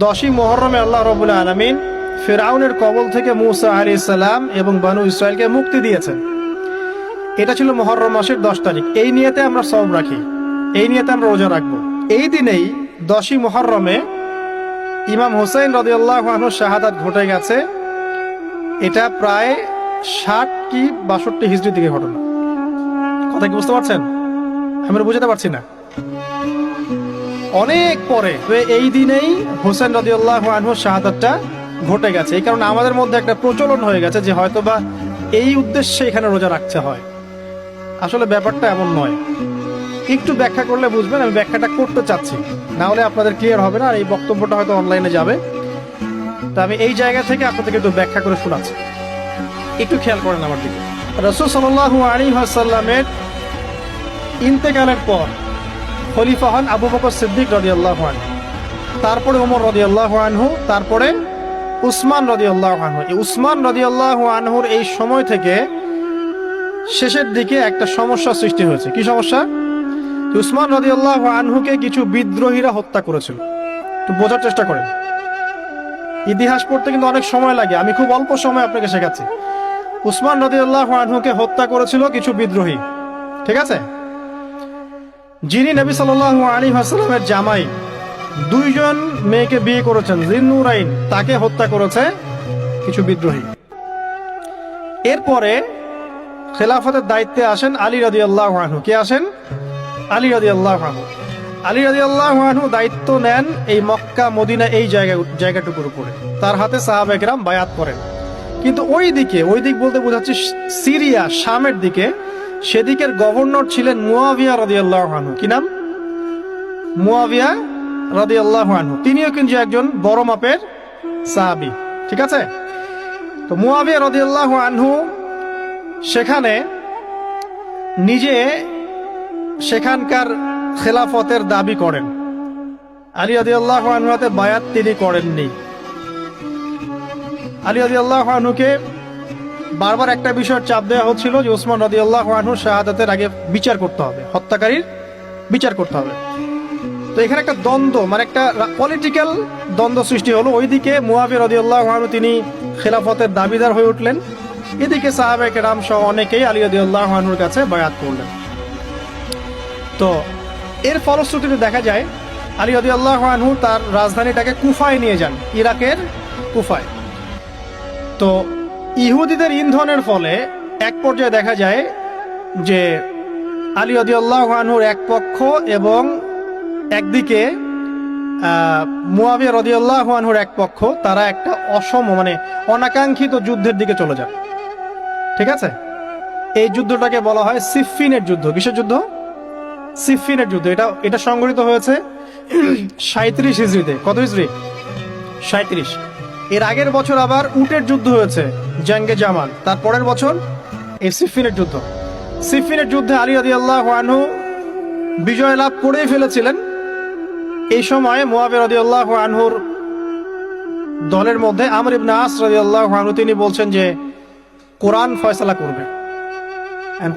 10ই মুহররমে আল্লাহ রাব্বুল আলামিন ফিরআউনের কবল থেকে মূসা আলাইহিস সালাম এবং বনু ইসরাইলকে মুক্তি দিয়েছেন। এটা ছিল মুহররম মাসের 10 তারিখ। এই নিয়তে আমরা সওম রাখি, এই নিয়তে আমরা রোজা রাখবো। এই দিনেই 10ই মুহররমে ইমাম হুসাইন রাদিয়াল্লাহু আনহু শাহাদাত ঘটে গেছে। এটা প্রায় 60 কি 62 হিজরি দিকে ঘটনা। কথা কি বুঝতে পারছেন? আমরা বুঝতে পারছি না। অনেক পরে এই দিনেই হুসাইন রাদিয়াল্লাহু আনহু শাহাদাতটা ঘটে গেছে। এই কারণে আমাদের মধ্যে একটা প্রচলন হয়ে গেছে যে হয়তোবা এই উদ্দেশ্যে এখানে রোজা রাখতে হয়। আসলে ব্যাপারটা এমন নয়। একটু ব্যাখ্যা করলে বুঝবেন, আমি ব্যাখ্যাটা করতে চাচ্ছি, না হলে আপনাদের ক্লিয়ার হবে না। আর এই বক্তব্যটা হয়তো অনলাইনে যাবে, তা আমি এই জায়গা থেকে আপনাদেরকে একটু ব্যাখ্যা করে শোনাচ্ছি। একটু খেয়াল করেন আমার দিকে। রাসূল সাল্লাল্লাহু আলাইহি ওয়াসাল্লামের ইন্তেকালের পর খলিফা হন আবু বকর সিদ্দিক রাদিয়াল্লাহু আনহু, তারপরে ওমর রাদিয়াল্লাহু আনহু, তারপরে উসমান রাদিয়াল্লাহু আনহু। এই উসমান রাদিয়াল্লাহু আনহুর এই সময় থেকে শেষের দিকে একটা সমস্যা সৃষ্টি হয়েছে। কি সমস্যা? উসমান রাদিয়াল্লাহু আনহুকে কিছু বিদ্রোহীরা হত্যা করেছিল। একটু বোঝার চেষ্টা করেন। ইতিহাস পড়তে কিন্তু অনেক সময় লাগে, আমি খুব অল্প সময় আপনাকে শেখাচ্ছি। উসমান রাদিয়াল্লাহু আনহুকে হত্যা করেছিল কিছু বিদ্রোহী, ঠিক আছে? যিনি নবী সাল্লাল্লাহু আলাইহি ওয়াসাল্লামের জামাই, 2 জন মেয়েকে বিয়ে করেছেন, জিন্নুরাইন, তাকে হত্যা করেছে কিছু বিদ্রোহী। এরপরে খেলাফতের দায়িত্বে আসেন আলী রাদিয়াল্লাহু আনহু। কে আসেন? আলী রাদিয়াল্লাহু আনহু। আলী রাদিয়াল্লাহু আনহু দায়িত্ব নেন এই মক্কা মদিনা এই জায়গাটুকুর উপরে। তার হাতে সাহাবায়ে কেরাম বায়াত করেন। কিন্তু ওই দিক বলতে বোঝাচ্ছি সিরিয়া, শামের দিকে, সেদিকের গভর্নর ছিলেন মুয়াবিয়া রাদিয়াল্লাহু আনহু। কি নাম? মুয়াবিয়া রাদিয়াল্লাহু আনহু। তিনিও কিন্তু একজন বড় মাপের সাহাবী, ঠিক আছে? তো মুয়াবিয়া রাদিয়াল্লাহু আনহু সেখানে নিজে সেখানকার খেলাফতের দাবি করেন। আলী রাদিয়াল্লাহু আনহু হাতে বায়াত তিনি করেননি। আলী রাদিয়াল্লাহু আনহুকে বারবার একটা বিষয়ের চাপ দেওয়া হচ্ছিল যে উসমান রাদিয়াল্লাহু আনহু শাহাদাতের আগে বিচার করতে হবে, হত্যাকারীর বিচার করতে হবে। তো এখানে একটা দ্বন্দ্ব, মানে একটা পলিটিক্যাল দ্বন্দ্ব সৃষ্টি হলো। ওইদিকে মুয়াবিয়া রাদিয়াল্লাহু আনহু তিনি খেলাফতের দাবিদার হয়ে উঠলেন, এদিকে সাহাবায়ে কেরাম সহ অনেকেই আলী রাদিয়াল্লাহু আনহুর কাছে বায়াত করলেন। তো এর ফলশ্রুতিতে দেখা যায় আলী রাদিয়াল্লাহু আনহু তার রাজধানীটাকে কুফায় নিয়ে যান, ইরাকের কুফায়। তো ইহুদিদের ইন্ধনের ফলে এক পর্যায়ে দেখা যায় যে আলী রাদিয়াল্লাহু আনহুর এক পক্ষ এবং একদিকে মুয়াবিয়া রাদিয়াল্লাহু আনহুর এক পক্ষ, তারা একটা মানে অনাকাঙ্ক্ষিত যুদ্ধের দিকে চলে যায়, ঠিক আছে? এই যুদ্ধটাকে বলা হয় সিফফিনের যুদ্ধ। কিসের যুদ্ধ? সিফফিনের যুদ্ধ। এটা সংঘটিত হয়েছে 37 হিজরিতে। কত হিজরি? 37। এর আগের বছর আবার উটের যুদ্ধ হয়েছে, জঙ্গে জামাল। তার পরের বছর এই সিফফিনের যুদ্ধ। সিফফিনের যুদ্ধে আলী রাদিয়াল্লাহু আনহু বিজয় লাভ করেই ফেলেছিলেন। এই সময় মুয়াবিয়া রাদিয়াল্লাহু আনহুর দলের মধ্যে আমর ইবনে আস রাদিয়াল্লাহু আনহু তিনি বলছেন যে কোরআন ফয়সালা করবে।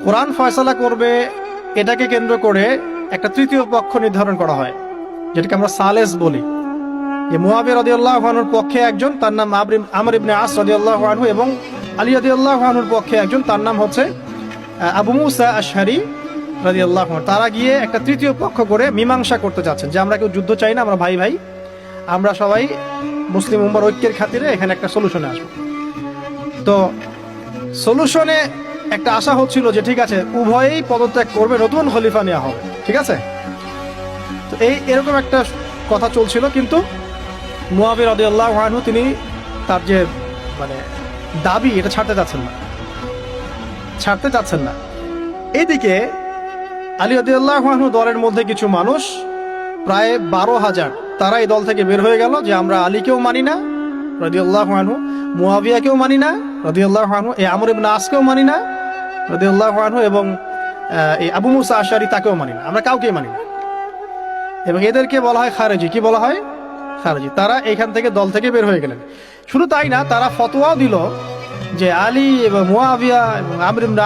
কোরআন ফয়সালা করবে, এটাকে কেন্দ্র করে একটা তৃতীয় পক্ষ নির্ধারণ করা হয়, যেটাকে আমরা সালেস বলি। মুয়াবিয়া রাদিয়াল্লাহু আনহুর পক্ষে একজন, তার নাম আমর ইবনে আস রাদিয়াল্লাহু আনহু, এবং আলী রাদিয়াল্লাহু আনহুর পক্ষে একজন, তার নাম হচ্ছে আবু মুসা আশআরী রাদিয়াল্লাহু আনহু। তারা গিয়ে একটা তৃতীয় পক্ষ করে মীমাংসা করতে যাচ্ছেন যে আমরা কেউ যুদ্ধ চাই না, আমরা ভাই ভাই, আমরা সবাই মুসলিম উম্মার ঐক্যের খাতিরে এখানে একটা সলিউশনে আসবো। তো সলিউশনে একটা আশা হচ্ছিল যে ঠিক আছে, উভয়েই পদত্যাগ করবে, নতুন খলিফা নেওয়া হবে, ঠিক আছে? তো এরকম একটা কথা চলছিল। কিন্তু মুয়াবিয়া রাদিয়াল্লাহু আনহু তিনি তার যে মানে দাবি, এটা ছাড়তে চাচ্ছেন না। এইদিকে আলী রাদিয়াল্লাহু আনহু দলের মধ্যে কিছু মানুষ, প্রায় 12,000, তারা এই দল থেকে বের হয়ে গেল যে আমরা আলীকেও মানি না রাদিয়াল্লাহু আনহু, মুয়াবিয়াকেও মানি না রাদিয়াল্লাহু আনহু, এই আমর ইবনে আসকেও মানি না রাদিয়াল্লাহু আনহু, এবং এই আবু মুসা আশআরী তাকেও মানি না, আমরা কাউকেই মানি না। এবং এদেরকে বলা হয় খারেজি। কি বলা হয়? খারেজি। তারা এখান থেকে দল থেকে বের হয়ে গেলেন। শুধু তাই না, তারা ফতোয়াও দিল যে আলী এবং মুয়াবিয়া এবং আমর ইবনে